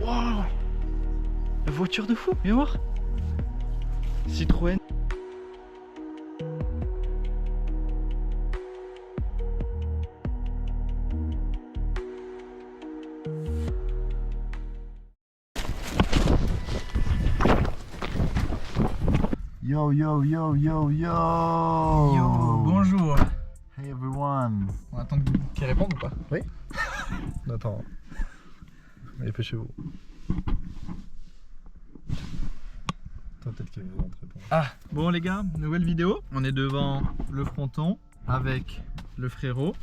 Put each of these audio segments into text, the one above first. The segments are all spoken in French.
Waouh! La voiture de fou, viens voir. Citroën. Yo yo yo yo yo. Yo, bonjour. Hey everyone. On attend qu'il réponde ou pas? Oui. Attends. Dépêchez-vous. Peut-être qu'il va te répondre. Ah, bon les gars, nouvelle vidéo. On est devant le fronton avec le frérot.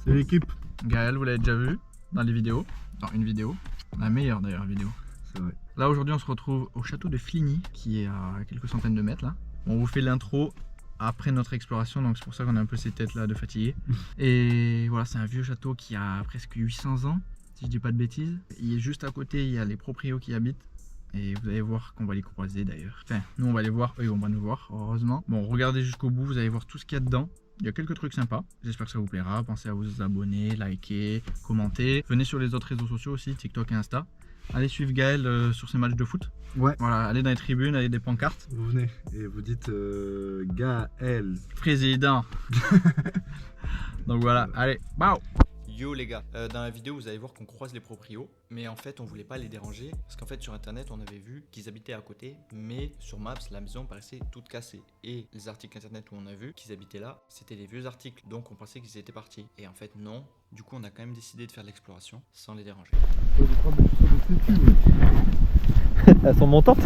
C'est l'équipe. Gaël, vous l'avez déjà vu dans les vidéos. Dans une vidéo. La meilleure d'ailleurs vidéo. C'est vrai. Là aujourd'hui on se retrouve au château de Fligny qui est à quelques centaines de mètres là. On vous fait l'intro après notre exploration, donc c'est pour ça qu'on a un peu ces têtes là de fatigués. Et voilà, c'est un vieux château qui a presque 800 ans si je dis pas de bêtises. Il est juste à côté, il y a les proprios qui habitent. Et vous allez voir qu'on va les croiser d'ailleurs. Enfin, nous on va les voir, eux ils vont pas nous voir, heureusement. Bon, regardez jusqu'au bout, vous allez voir tout ce qu'il y a dedans. Il y a quelques trucs sympas, j'espère que ça vous plaira. Pensez à vous abonner, liker, commenter. Venez sur les autres réseaux sociaux aussi, TikTok et Insta. Allez suivre Gaël sur ses matchs de foot. Ouais. Voilà, allez dans les tribunes, allez des pancartes. Vous venez et vous dites Gaël. Président. Donc voilà, allez, bye. Yo les gars, dans la vidéo vous allez voir qu'on croise les proprios, mais en fait on voulait pas les déranger parce qu'en fait sur internet on avait vu qu'ils habitaient à côté, mais sur Maps la maison paraissait toute cassée et les articles internet où on a vu qu'ils habitaient là, c'était des vieux articles, donc on pensait qu'ils étaient partis et en fait non. Du coup on a quand même décidé de faire l'exploration sans les déranger. Elles sont montantes.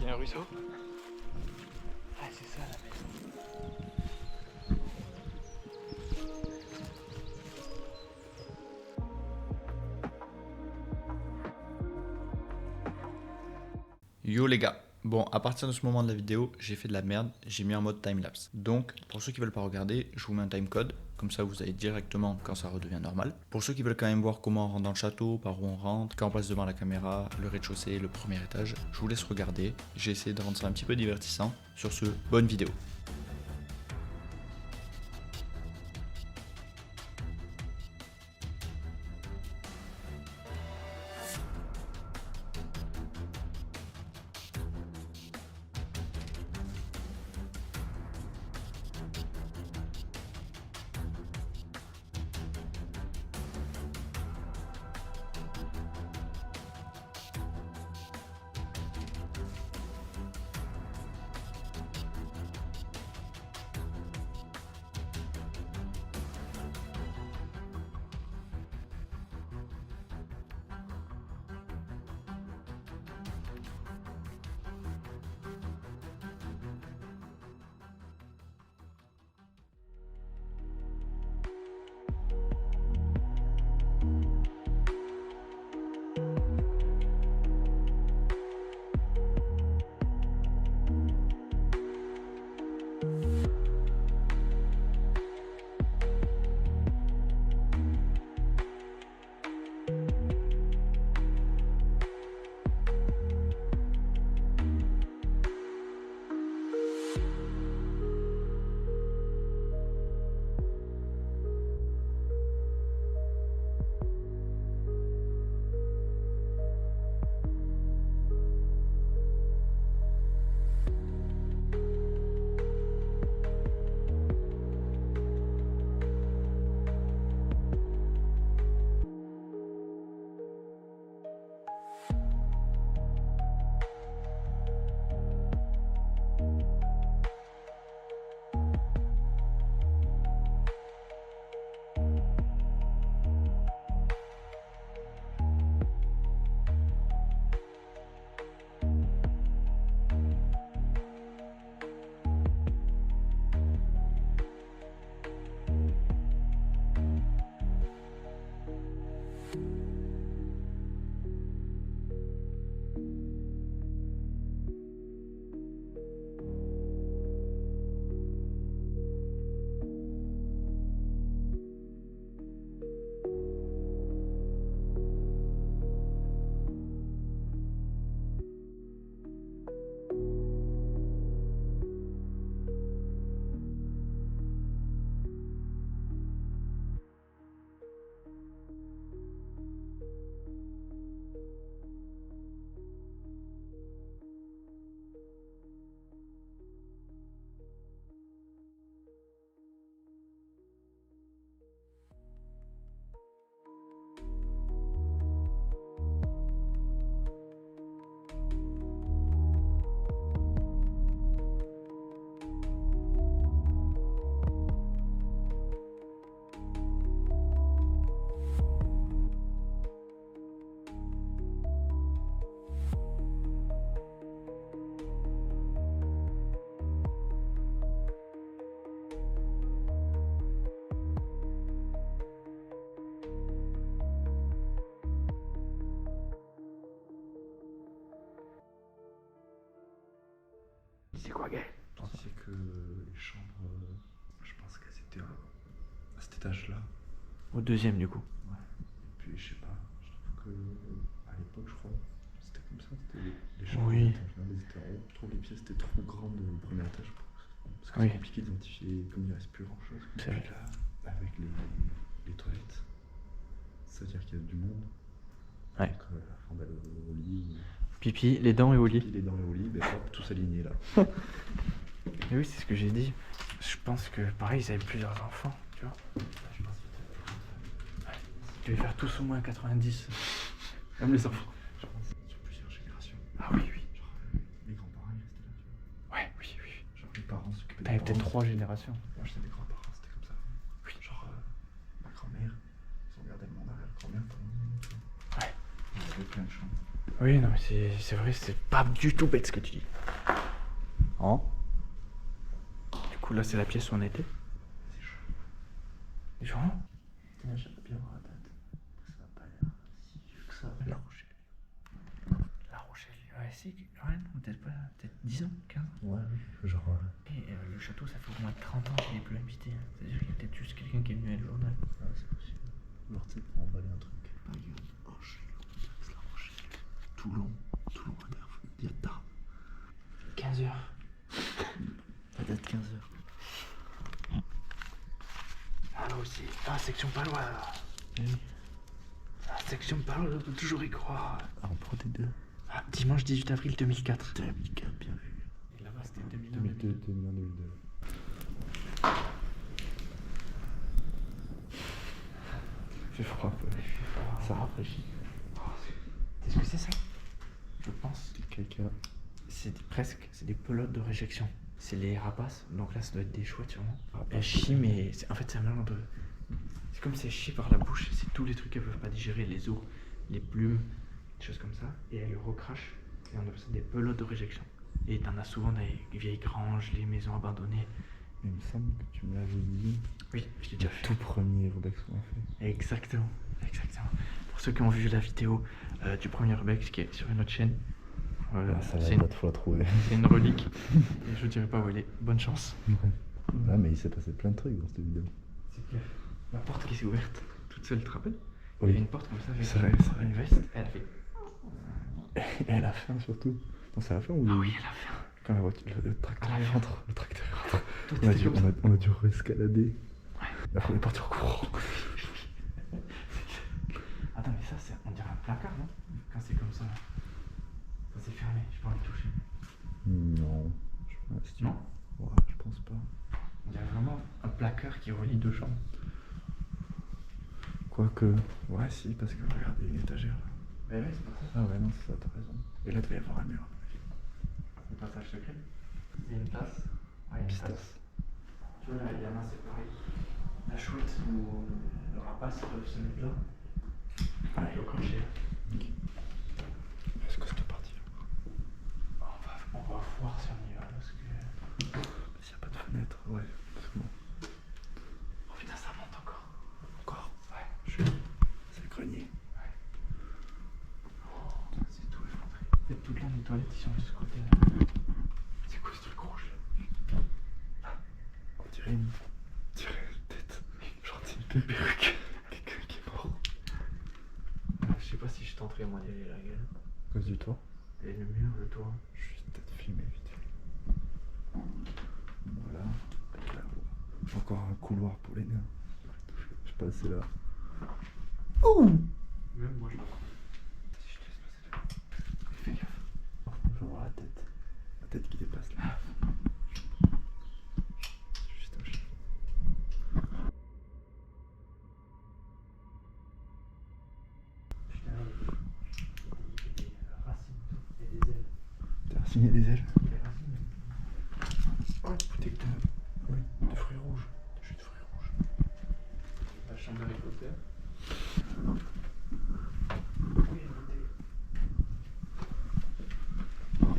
Il y a un ruisseau. Ah c'est ça la maison. Yo les gars, bon à partir de ce moment de la vidéo j'ai fait de la merde, j'ai mis en mode timelapse. Donc pour ceux qui veulent pas regarder, je vous mets un timecode, comme ça vous allez directement quand ça redevient normal. Pour ceux qui veulent quand même voir comment on rentre dans le château, par où on rentre, quand on passe devant la caméra, le rez-de-chaussée, le premier étage, je vous laisse regarder. J'ai essayé de rendre ça un petit peu divertissant. Sur ce, bonne vidéo. C'est quoi, Gaël? C'est que les chambres, je pense qu'elles étaient à cet étage-là. Au deuxième, du coup. Ouais. Et puis, je sais pas, je trouve que à l'époque, je crois, c'était comme ça. C'était les chambres. Oui. Elles étaient en haut. Je trouve que les pièces étaient trop grandes au premier étage. Parce que Oui. c'est compliqué d'identifier, comme il ne reste plus grand-chose. C'est vrai. Là, avec les toilettes, ça veut dire qu'il y a du monde. Ouais. Donc, la femme au lit. Pipi, les dents et au lit. Puis les dents et au lit, ben hop, tous alignés là. Mais oui, c'est ce que j'ai dit. Je pense que, pareil, ils avaient plusieurs enfants, tu vois. Je pense que Tu devais faire tous au moins 90. Même les enfants. je pense sur plusieurs générations. Ah oui, oui. Genre, les grands-parents, ils restaient là, tu vois. Ouais, oui, oui. Genre, les parents s'occupaient T'avais des peut-être parents. 3 générations. Moi, j'étais des grands-parents, c'était comme ça. Oui. Genre, ma grand-mère, ils ont regardé mon arrière-grand-mère pendant Ouais. il y avait plein de chambres. Oui, non, mais c'est vrai, c'est pas du tout bête ce que tu dis. Hein? Du coup, là, c'est la pièce où on était. C'est chaud. Les gens? J'aimerais bien voir la date. Ça n'a pas l'air si vieux que ça. La Rochelle. La Rochelle, ouais, c'est. Ouais, non, peut-être pas. Peut-être 10 ans, 15 ans. Ouais, oui. Genre. Et le château, ça fait au moins 30 ans qu'il n'est plus habité. Hein. C'est-à-dire qu'il y a peut-être juste quelqu'un qui est venu à le journal. Ouais, c'est possible. Genre, tu sais, pour emballer un truc. Bayonne, Angers, La Rochelle, Toulon, il y a Tarbes. 15h. Ça date 15h. Ah, là aussi. Ah, section Palois, là. Ah, section Palois, on peut toujours y croire. Ah, on prend des deux. Ah, dimanche 18 avril 2004. 2004, bien vu. Et là-bas, c'était 2001. 2002, 2001, 2002. Il fait froid, un peu. Ça rafraîchit. C'est ce que c'est ça? Je pense. Des caca. C'est des pelotes de réjection. C'est les rapaces, donc là ça doit être des chouettes sûrement. Elles chient, mais en fait c'est un mélange de. C'est comme si elles chient par la bouche, c'est tous les trucs qu'elles peuvent pas digérer, les os, les plumes, des choses comme ça, et elles le recrachent, et on appelle ça des pelotes de réjection. Et t'en as souvent dans les vieilles granges, les maisons abandonnées. Il me semble que tu me l'avais dit. Oui, je l'ai déjà fait. Tout premier Urbex qu'on a fait. Exactement, exactement. Pour ceux qui ont vu la vidéo du premier Urbex qui est sur une autre chaîne, Ça c'est va une, pas trop la trouver. c'est une relique. Et je dirais pas où elle est. Bonne chance. Ah, mais il s'est passé plein de trucs dans cette vidéo. C'est clair. La porte qui s'est ouverte toute seule, tu te rappelles? Il y Oui. avait une porte comme ça avec C'est vrai, c'est vrai. une veste. Elle a fait. Et à la fin surtout. Non, c'est à la fin ou Ah oui, elle a fait. quand la voiture, le tracteur À la il fin. rentre. Le tracteur il rentre. Toi, On a, t'étais dû, comme ça. on a dû re-escalader. Ouais. Après on est parti en courant. Attends, mais ça, on dirait un placard, non? Quand c'est comme ça. Là. Ça c'est fermé, j'ai pas envie de toucher. Non. Si tu- Non? Ouais, je pense pas. On dirait vraiment un placard qui relie deux chambres. Quoique. Ouais, si, parce que regarde, il y a une étagère là. Mais ouais, c'est pas ça. Ah ouais, non, c'est ça, t'as raison. Et là, il devait y avoir un mur. Le passage secret. Il y a une place. Ouais, il y a une Pistas. place. Tu vois, là, il y en a, c'est pareil. La chouette ou le rapace peuvent se mettre là. Ouais, au crochet. Est-ce que c'était parti On va voir si on y va parce que. S'il n'y a pas de fenêtre, ouais, c'est bon. Oh putain, ça monte encore. Encore. Ouais. C'est le grenier. C'est tout effondré. En fait, toutes les toilettes ils sont de ce côté là. C'est quoi ce truc rouge là? On dirait une tête. Genre, c'est une perruque. Quelqu'un qui est mort. Je sais pas si je tenterai moi d'y aller la gueule. À cause du toit. Et le mur, le toit. Je vais peut-être filmer vite fait. Voilà. Et là, voilà. Encore un couloir pour les nains. Je suis passé là. Même moi je l'entends. Si je te laisse passer là. Fais gaffe. Je vois la tête. La tête qui dépasse là. Juste un chien. Putain, il y a des racines et des ailes. T'as signé des ailes. Des racines. Oh, une bouteille de fruits rouges. De jus de fruits rouges. La chambre d'Harry Potter.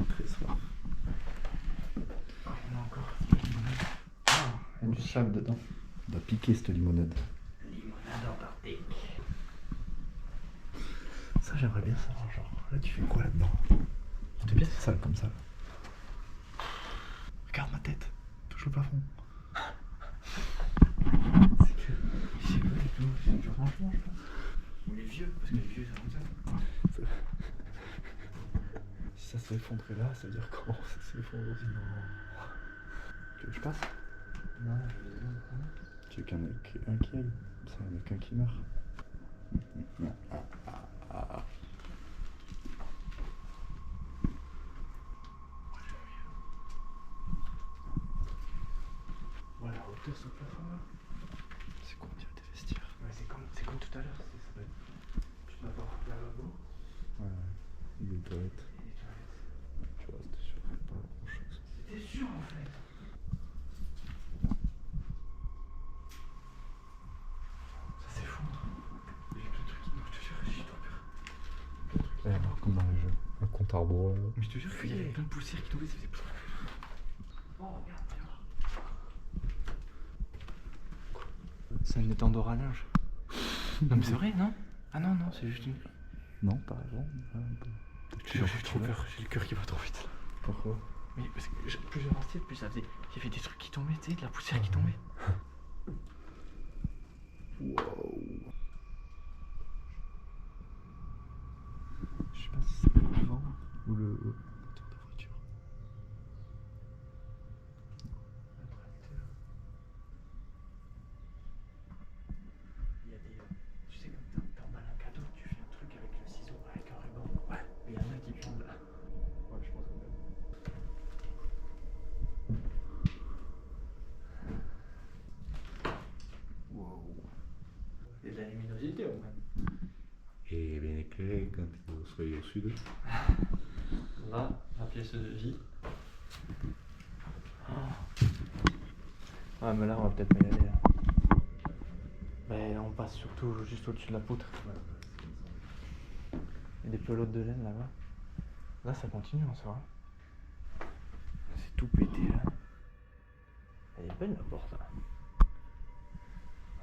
Très soif. Oh, il y en a encore. Il y a du sable dedans. On doit piquer cette limonade. Limonade antarctique. Ça, j'aimerais bien savoir. Genre, là, tu fais quoi là-dedans? Cette pièce Ça, comme ça. Regarde ma tête. Touche le plafond. C'est que. Je sais pas du tout. C'est du rangement, je pense. Ou les vieux, parce que les vieux, ça comme ça. Si ça se fait effondrer là, ça veut dire comment ça se fait effondrer aussi. Tu veux que je passe? Non, je vais dire. Tu veux qu'un qui aille? Ça va avec un qui meurt. Voilà, la hauteur sur le plafond là. C'est quoi, on dirait des vestiaires? Ouais, c'est comme tout à l'heure. Ça doit être. Tu dois avoir un lavabo. Ouais, il y a des toilettes. Et des toilettes. Tu vois, c'était sûr, pas grand chose. C'était sûr en fait. Ça s'effondre. Il y a plein de trucs qui. Non, je te jure, j'ai trop peur. Ouais, alors comme dans les jeux. Un compte à rebours là. Mais je te jure qu'il y avait plein de poussière qui tombait, ça faisait. Oh, regarde, viens voir. C'est un étendard à linge. Non, mais c'est vrai, non? Ah non, non, c'est juste une. Non, pas avant. J'ai trop peur, j'ai le cœur qui va trop vite là. Pourquoi? Mais parce que plus j'avançais, plus ça faisait. Il y avait des trucs qui tombaient, tu sais, de la poussière qui tombait. Wow. Je sais pas si c'est le vent ou le moteur de voiture. Il y a des. Tu sais, comme t'emballes un cadeau, tu fais un truc avec le ciseau, avec un ruban. Ouais. Et il y en a qui tombent là. Ouais, je pense que wow. Il y a de la luminosité au moins. Et bien éclairé quand vous serez au sud. Là, la pièce de vie. Ah, mais là, on va peut-être pas y aller. Là. Mais là, on passe surtout juste au-dessus de la poutre. Il y a des pelotes de laine là-bas. Là, ça continue en soi. C'est tout pété là. Elle est belle la porte là.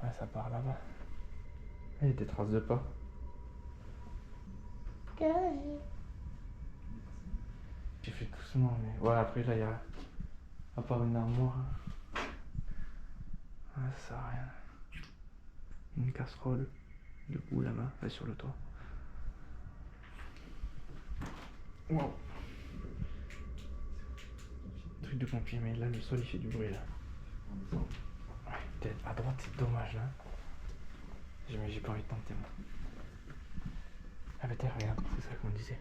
Ouais, ça part là-bas. Il y a des traces de pas. J'ai fait doucement, mais ouais, après là, il y a. À part une armoire. Ouais, ça sert à rien. Une casserole debout là-bas, là sur le toit. Wow. Truc de pompier, mais là le sol il fait du bruit là. Ouais, peut-être à droite c'est dommage là. Mais j'ai pas envie de tenter moi. Ah bah tiens, regarde, c'est ça qu'on disait.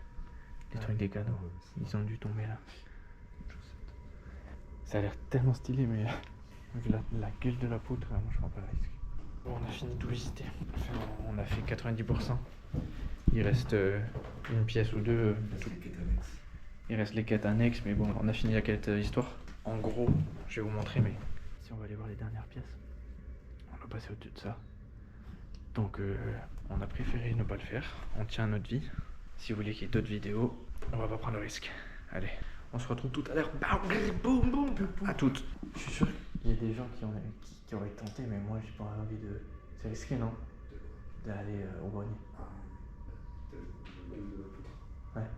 Les trucs des cadeaux, ils ont dû tomber là. Ça a l'air tellement stylé, mais vu la gueule de la poutre, moi je prends pas le risque. Bon, on a fini de tout visiter. Enfin, on a fait 90%. Il reste une pièce ou deux. Il reste les quêtes annexes, mais bon, on a fini la quête histoire. En gros, je vais vous montrer, mais si on va aller voir les dernières pièces, on va passer au-dessus de ça. Donc, on a préféré ne pas le faire. On tient à notre vie. Si vous voulez qu'il y ait d'autres vidéos, on va pas prendre le risque. Allez, on se retrouve tout à l'heure. Boum, boum, à toutes. Je suis sûr qu'il y a des gens qui auraient tenté, mais moi j'ai pas envie de. C'est risqué, non? D'aller au grenier. Ouais.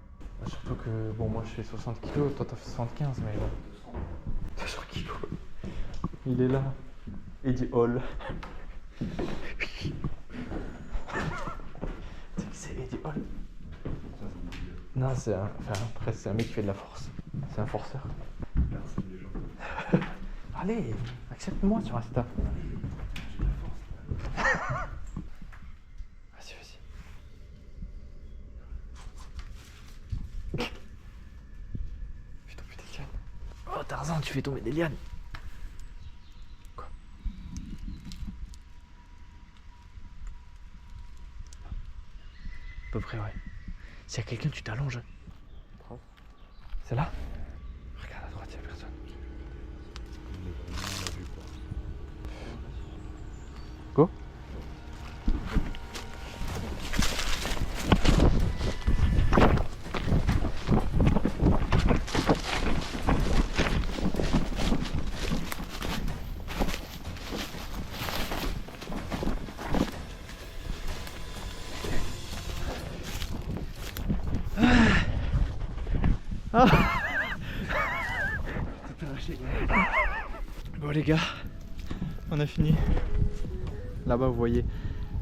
Surtout que, bon, moi je fais 60 kilos, toi t'as fait 75, mais bon. 200 kilos. Il est là. Il dit all. C'est Eddie Hall. Non, c'est un. Enfin, presque, c'est un mec qui fait de la force. C'est un forceur. Personne des gens. Allez, accepte-moi sur Insta. J'ai de la force. Vas-y, vas-y. Fais tomber des lianes. Oh, Tarzan, tu fais tomber des lianes. Quoi? À peu près, ouais. S'il y a quelqu'un, tu t'allonges. C'est là? Regarde à droite, il n'y a personne. Go. Ah. T'es lâché, Bon les gars, on a fini. Là-bas vous voyez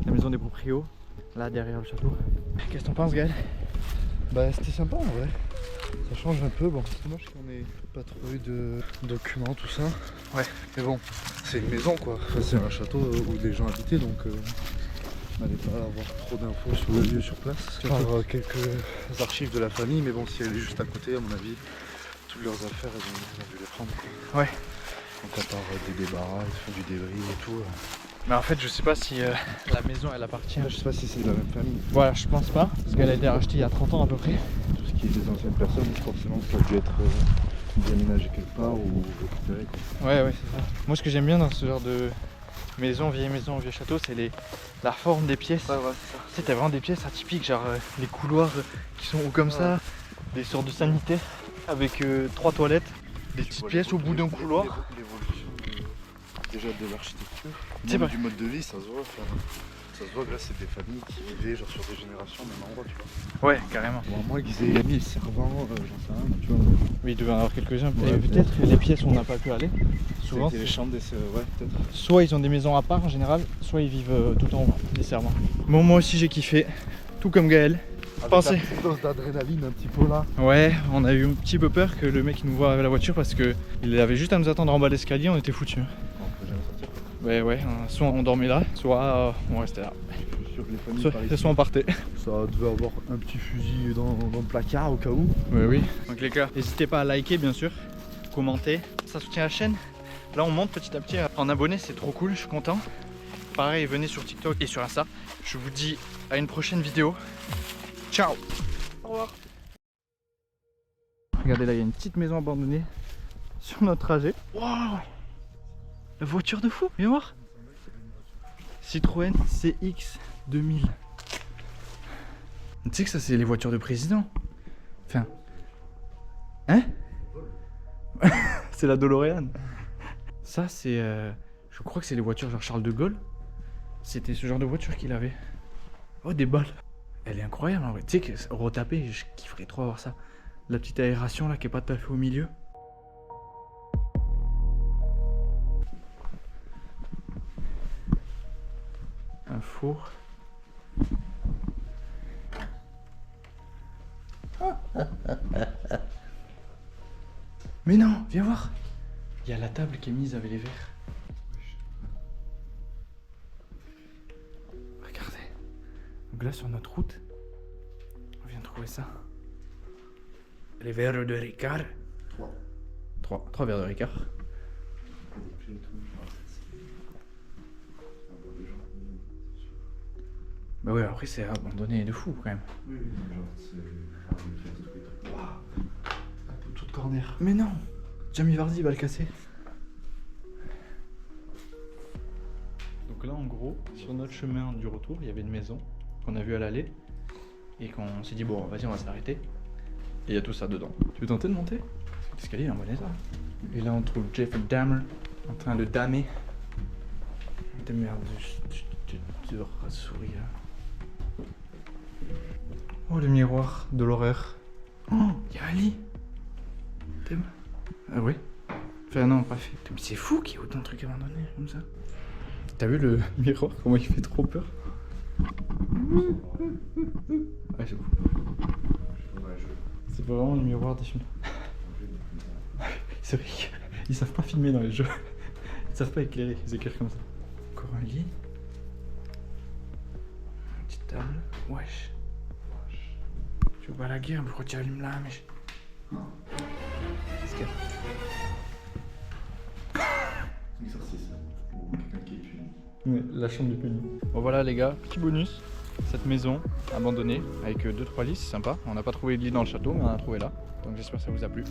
la maison des proprios, là derrière le château. Qu'est-ce que t'en penses Gaël? Bah c'était sympa en vrai. Ça change un peu, bon c'est dommage qu'on ait pas trop eu de documents, tout ça. Ouais. Mais bon, c'est une maison quoi. Enfin, c'est un château où les gens habitaient donc on n'allait pas avoir trop d'infos sur le lieu sur place. Par quelques archives de la famille, mais bon si elle est juste à côté à mon avis, toutes leurs affaires elles ont dû les prendre. Ouais. Donc à part des débarras, ils font du débris et tout. Mais en fait je sais pas si la maison elle appartient. Je sais pas si c'est de la même famille. Voilà, je pense pas, parce qu'elle a été rachetée il y a 30 ans à peu près. Tout ce qui est des anciennes personnes, forcément ça a dû être déménagé quelque part ou récupéré quoi. Ouais c'est ça. Moi ce que j'aime bien dans ce genre de maison, vieux château, c'est la forme des pièces. Ouais, c'est ça. Tu sais, t'as vraiment des pièces atypiques, genre les couloirs qui sont hauts comme ça, des sortes de sanitaires avec 3 toilettes, des petites pièces au bout d'un couloir. L'évolution déjà de l'architecture, C'est même du mode de vie, ça se voit. Ça se voit que là c'est des familles qui vivaient genre sur des générations au même endroit, tu vois. Ouais, carrément. Bon, à moins qu'ils aient mis le servant, j'en sais rien, tu vois. Oui, il devait y en avoir quelques-uns. Ouais, peut-être les pièces où on n'a pas pu aller. Souvent, les chambres des ouais, peut-être. soit ils ont des maisons à part en général, soit ils vivent tout en haut, des servants. Bon, moi aussi j'ai kiffé, tout comme Gaël. Avec la petite dose d'adrénaline un petit peu là. Ouais, on a eu un petit peu peur que le mec nous voit avec la voiture parce qu'il avait juste à nous attendre en bas de l'escalier, on était foutus. On peut jamais sortir. Ouais, soit on dormait là, soit on restait là. Je suis sûr que les familles par ici, Soit on partait. ça devait avoir un petit fusil dans le placard au cas où. Oui. Donc les gars, n'hésitez pas à liker bien sûr, commenter, ça soutient la chaîne. Là on monte petit à petit en abonnés, c'est trop cool, je suis content. Pareil, venez sur TikTok et sur Insta. Je vous dis à une prochaine vidéo. Ciao. Au revoir. Regardez là, il y a une petite maison abandonnée sur notre trajet. Waouh, la voiture de fou, viens voir. Citroën CX 2000. Tu sais que ça c'est les voitures de président. Enfin. Hein? C'est la DeLorean. Ça c'est... je crois que c'est les voitures genre Charles de Gaulle. C'était ce genre de voiture qu'il avait. Oh des balles. Elle est incroyable en vrai. Tu sais que retaper, je kifferais trop avoir ça. La petite aération là qui est pas tout à fait au milieu. Un four. Mais non, viens voir. Il y a la table qui est mise avec les verres. Regardez. Donc là sur notre route, on vient de trouver ça. Les verres de Ricard. 3 verres de Ricard. Bah ouais, après c'est abandonné de fou quand même. Oui, genre c'est... Waouh, un peu tout de corner. Mais non, Jamie Vardy va le casser. Donc là en gros, sur notre chemin du retour, il y avait une maison qu'on a vue à l'aller et qu'on s'est dit bon vas-y on va s'arrêter. Et il y a tout ça dedans. Tu veux tenter de monter? Parce que l'escalier est en bon état. Et là on trouve Jeff Dahmer en train de damer. De merde de souris là. Oh le miroir de l'horreur. Oh, il y a un lit. T'aimes? Ah oui. Enfin non, pas fait. Mais c'est fou qu'il y ait autant de trucs abandonnés comme ça. T'as vu le miroir, comment il fait trop peur? Ouais, c'est fou. C'est pas vraiment le miroir des films. C'est vrai qu'ils savent pas filmer dans les jeux. Ils savent pas éclairer, ils éclairent comme ça. Encore un lit. Une petite table. Wesh. Tu veux pas la guerre, pourquoi tu allumes là, mais... Qu'est-ce qu'il y a? Exorcisme. Ou quelqu'un qui est puni. Ouais, la chambre du puni. Bon voilà les gars, petit bonus. Cette maison abandonnée avec 2-3 lits, c'est sympa. On n'a pas trouvé de lit dans le château, mais on en a trouvé là. Donc j'espère que ça vous a plu.